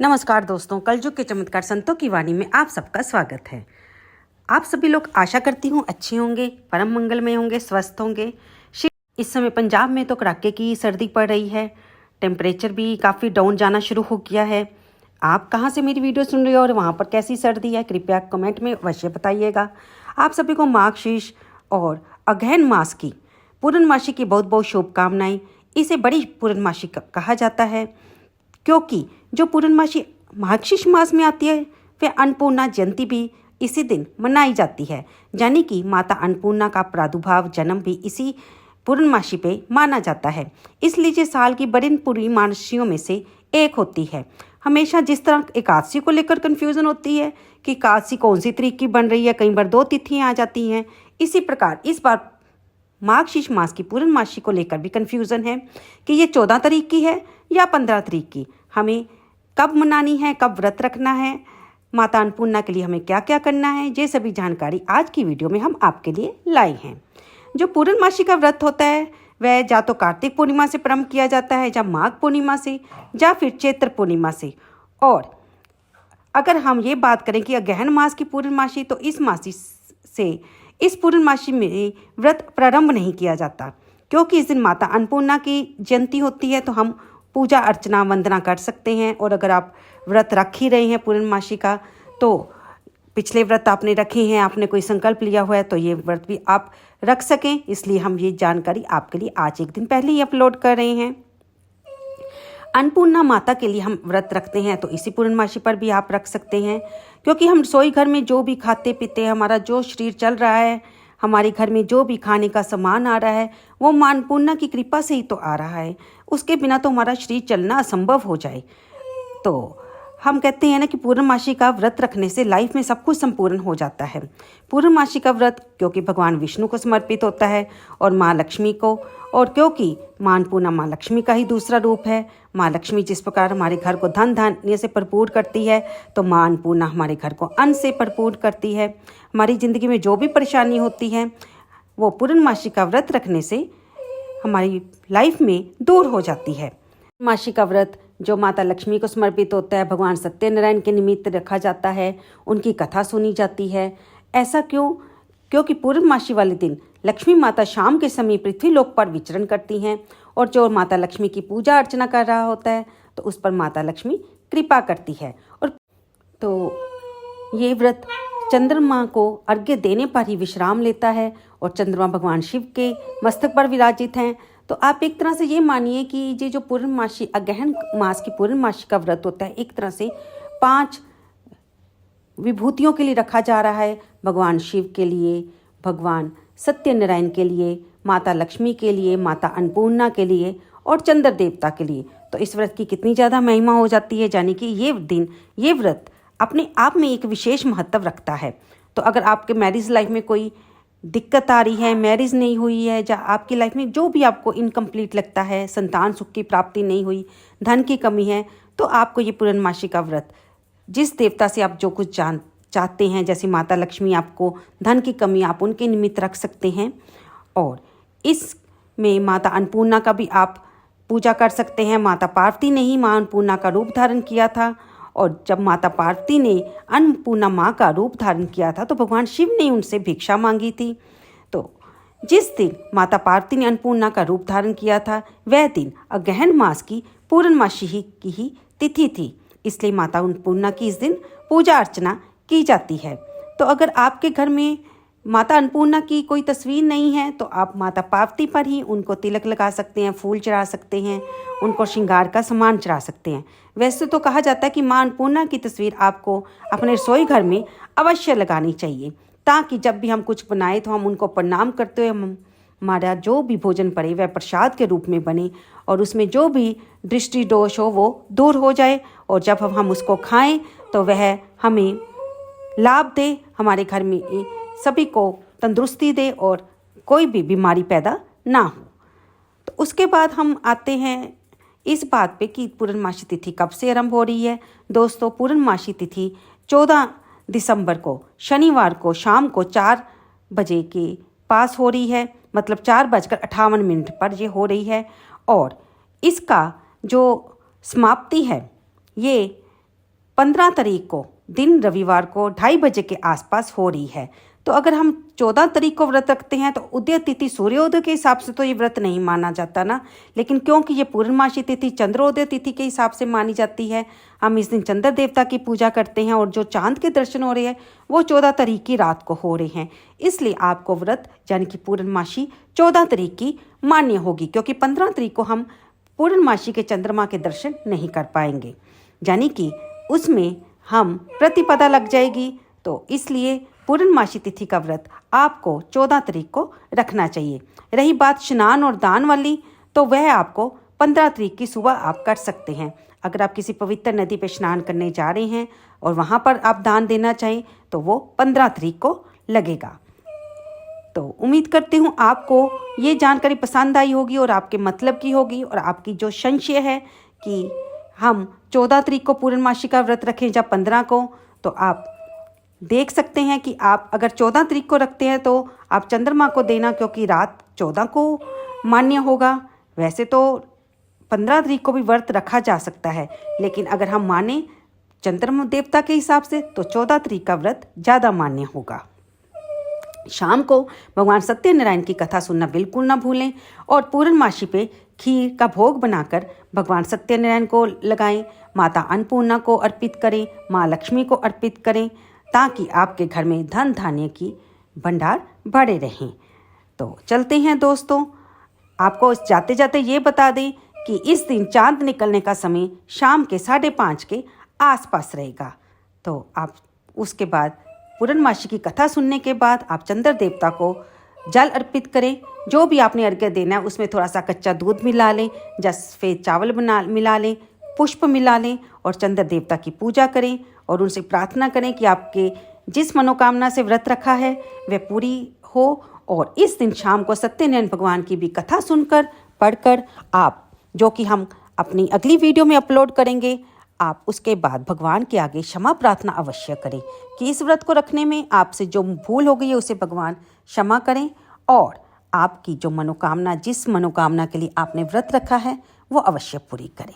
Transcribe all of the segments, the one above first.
नमस्कार दोस्तों, कलयुग के चमत्कार संतों की वाणी में आप सबका स्वागत है। आप सभी लोग आशा करती हूँ अच्छे होंगे, परम मंगलमय होंगे, स्वस्थ होंगे। इस समय पंजाब में तो कड़ाके की सर्दी पड़ रही है, टेम्परेचर भी काफ़ी डाउन जाना शुरू हो गया है। आप कहाँ से मेरी वीडियो सुन रहे हो और वहाँ पर कैसी सर्दी है, कृपया कमेंट में अवश्य बताइएगा। आप सभी को मार्गशीर्ष और अगहन मास की पूर्णमासी की बहुत बहुत शुभकामनाएं। इसे बड़ी पूर्णमासी कहा जाता है क्योंकि जो पूर्णमासी मार्गशीर्ष मास में आती है वह अन्नपूर्णा जयंती भी इसी दिन मनाई जाती है, यानी कि माता अन्नपूर्णा का प्रादुर्भाव जन्म भी इसी पूर्णमासी पे माना जाता है। इसलिए ये साल की बड़ी पूर्णमासियों में से एक होती है। हमेशा जिस तरह एकादशी को लेकर कन्फ्यूज़न होती है कि एकादशी कौन सी तारीख की बन रही है, कई बार 2 तिथियाँ आ जाती हैं, इसी प्रकार इस बार मार्गशीर्ष मास की पूर्णमासी को लेकर भी कन्फ्यूज़न है कि ये 14 तारीख की है या 15 तारीख की, हमें कब मनानी है, कब व्रत रखना है, माता अन्नपूर्णा के लिए हमें क्या क्या करना है, ये सभी जानकारी आज की वीडियो में हम आपके लिए लाए हैं। जो पूर्णमासी का व्रत होता है वह या तो कार्तिक पूर्णिमा से प्रारंभ किया जाता है, या माघ पूर्णिमा से, या फिर चैत्र पूर्णिमा से। और अगर हम ये बात करें कि अगहन मास की पूर्णमासी, तो इस मासी से इस पूर्णमासी में व्रत प्रारंभ नहीं किया जाता क्योंकि इस दिन माता अन्नपूर्णा की जयंती होती है, तो हम पूजा अर्चना वंदना कर सकते हैं। और अगर आप व्रत रख ही रहे हैं पूर्णमासी का, तो पिछले व्रत आपने रखे हैं, आपने कोई संकल्प लिया हुआ है, तो ये व्रत भी आप रख सकें, इसलिए हम ये जानकारी आपके लिए आज एक दिन पहले ही अपलोड कर रहे हैं। अन्नपूर्णा माता के लिए हम व्रत रखते हैं, तो इसी पूर्णमासी पर भी आप रख सकते हैं, क्योंकि हम रसोई घर में जो भी खाते पीते हैं, हमारा जो शरीर चल रहा है, हमारे घर में जो भी खाने का सामान आ रहा है, वो मां अन्नपूर्णा की कृपा से ही तो आ रहा है। उसके बिना तो हमारा शरीर चलना असंभव हो जाए। तो हम कहते हैं ना कि पूर्णमासी का व्रत रखने से लाइफ में सब कुछ संपूर्ण हो जाता है। पूर्णमासी का व्रत क्योंकि भगवान विष्णु को समर्पित होता है और माँ लक्ष्मी को, और क्योंकि माँ अन्नपूर्णा माँ लक्ष्मी का ही दूसरा रूप है। माँ लक्ष्मी जिस प्रकार हमारे घर को धन धान्य से भरपूर करती है, तो माँ अन्नपूर्णा हमारे घर को अन्न से भरपूर करती है। हमारी ज़िंदगी में जो भी परेशानी होती है वो पूर्णमासी का व्रत रखने से हमारी लाइफ में दूर हो जाती है। पूर्णमासी का व्रत जो माता लक्ष्मी को समर्पित होता है, भगवान सत्यनारायण के निमित्त रखा जाता है, उनकी कथा सुनी जाती है। ऐसा क्यों? क्योंकि पूर्णमासी वाले दिन लक्ष्मी माता शाम के समय पृथ्वी लोक पर विचरण करती हैं, और जो माता लक्ष्मी की पूजा अर्चना कर रहा होता है तो उस पर माता लक्ष्मी कृपा करती है। और तो ये व्रत चंद्रमा को अर्घ्य देने पर ही विश्राम लेता है, और चंद्रमा भगवान शिव के मस्तक पर विराजित हैं। तो आप एक तरह से ये मानिए कि ये जो पूर्णमासी अगहन मास की पूर्णमासी का व्रत होता है, एक तरह से 5 विभूतियों के लिए रखा जा रहा है। भगवान शिव के लिए, भगवान सत्यनारायण के लिए, माता लक्ष्मी के लिए, माता अन्नपूर्णा के लिए और चंद्र देवता के लिए। तो इस व्रत की कितनी ज़्यादा महिमा हो जाती है, यानी कि ये दिन, ये व्रत अपने आप में एक विशेष महत्व रखता है। तो अगर आपके मैरिज लाइफ में कोई दिक्कत आ रही है, मैरिज नहीं हुई है, या आपकी लाइफ में जो भी आपको इनकम्प्लीट लगता है, संतान सुख की प्राप्ति नहीं हुई, धन की कमी है, तो आपको ये पूर्णमासी का व्रत, जिस देवता से आप जो कुछ चाहते हैं, जैसे माता लक्ष्मी आपको धन की कमी, आप उनके निमित्त रख सकते हैं। और इसमें माता अन्नपूर्णा का भी आप पूजा कर सकते हैं। माता पार्वती ने ही माँ अन्नपूर्णा का रूप धारण किया था, और जब माता पार्वती ने अन्नपूर्णा माँ का रूप धारण किया था तो भगवान शिव ने उनसे भिक्षा मांगी थी। तो जिस दिन माता पार्वती ने अन्नपूर्णा का रूप धारण किया था वह दिन अगहन मास की पूर्णमासी की ही तिथि थी, इसलिए माता अन्नपूर्णा की इस दिन पूजा अर्चना की जाती है। तो अगर आपके घर में माता अन्नपूर्णा की कोई तस्वीर नहीं है, तो आप माता पार्वती पर ही उनको तिलक लगा सकते हैं, फूल चढ़ा सकते हैं, उनको श्रृंगार का सामान चढ़ा सकते हैं। वैसे तो कहा जाता है कि माँ अन्नपूर्णा की तस्वीर आपको अपने रसोई घर में अवश्य लगानी चाहिए, ताकि जब भी हम कुछ बनाए तो हम उनको प्रणाम करते हुए हमारा जो भी भोजन पड़े वह प्रसाद के रूप में बने, और उसमें जो भी दृष्टि दोष हो वो दूर हो जाए, और जब हम उसको खाएं तो वह हमें लाभ दे, हमारे घर में सभी को तंदुरुस्ती दे और कोई भी बीमारी पैदा ना हो। तो उसके बाद हम आते हैं इस बात पे कि पूर्णमासी तिथि कब से आरंभ हो रही है। दोस्तों, पूर्णमासी तिथि 14 दिसंबर को शनिवार को शाम को 4 बजे के पास हो रही है, मतलब 4:58 पर ये हो रही है। और इसका जो समाप्ति है ये 15 तारीख को दिन रविवार को 2:30 बजे के आसपास हो रही है। तो अगर हम 14 तारीख को व्रत रखते हैं तो उदय तिथि सूर्योदय के हिसाब से तो ये व्रत नहीं माना जाता ना, लेकिन क्योंकि ये पूर्णमासी तिथि चंद्रोदय तिथि के हिसाब से मानी जाती है, हम इस दिन चंद्र देवता की पूजा करते हैं और जो चांद के दर्शन हो रहे हैं वो 14 तारीख की रात को हो रहे हैं। इसलिए आपको व्रत यानी कि पूर्णमासी 14 तारीख की मान्य होगी, क्योंकि 15 तारीख को हम पूर्णमासी के चंद्रमा के दर्शन नहीं कर पाएंगे, यानी कि उसमें हम प्रतिपदा लग जाएगी। तो इसलिए पूर्णमासी तिथि का व्रत आपको 14 तारीख को रखना चाहिए। रही बात स्नान और दान वाली, तो वह आपको 15 तारीख की सुबह आप कर सकते हैं। अगर आप किसी पवित्र नदी पे स्नान करने जा रहे हैं और वहाँ पर आप दान देना चाहें तो वो 15 तारीख को लगेगा। तो उम्मीद करती हूँ आपको ये जानकारी पसंद आई होगी और आपके मतलब की होगी, और आपकी जो संशय है कि हम 14 तारीख को पूर्णमासी का व्रत रखें या 15 को, तो आप देख सकते हैं कि आप अगर 14 तारीख को रखते हैं तो आप चंद्रमा को देना, क्योंकि रात 14 को मान्य होगा। वैसे तो 15 तारीख को भी व्रत रखा जा सकता है, लेकिन अगर हम माने चंद्रमा देवता के हिसाब से तो 14 तारीख का व्रत ज़्यादा मान्य होगा। शाम को भगवान सत्यनारायण की कथा सुनना बिल्कुल ना भूलें, और पूर्णमासी पे खीर का भोग बनाकर भगवान सत्यनारायण को लगाएं, माता अन्नपूर्णा को अर्पित करें, माँ लक्ष्मी को अर्पित करें, ताकि आपके घर में धन धान्य की भंडार बढ़े रहें। तो चलते हैं दोस्तों, आपको जाते जाते ये बता दें कि इस दिन चांद निकलने का समय शाम के 5:30 के आसपास रहेगा। तो आप उसके बाद पूर्णमासी की कथा सुनने के बाद आप चंद्र देवता को जल अर्पित करें। जो भी आपने अर्घ्य देना है उसमें थोड़ा सा कच्चा दूध मिला लें या सफ़ेद चावल मिला लें, पुष्प मिला लें और चंद्र देवता की पूजा करें और उनसे प्रार्थना करें कि आपके जिस मनोकामना से व्रत रखा है वह पूरी हो। और इस दिन शाम को सत्यनारायण भगवान की भी कथा सुनकर पढ़कर आप, जो कि हम अपनी अगली वीडियो में अपलोड करेंगे, आप उसके बाद भगवान के आगे क्षमा प्रार्थना अवश्य करें कि इस व्रत को रखने में आपसे जो भूल हो गई है उसे भगवान क्षमा करें, और आपकी जो मनोकामना, जिस मनोकामना के लिए आपने व्रत रखा है वो अवश्य पूरी करें।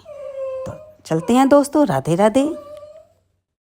तो चलते हैं दोस्तों, राधे राधे।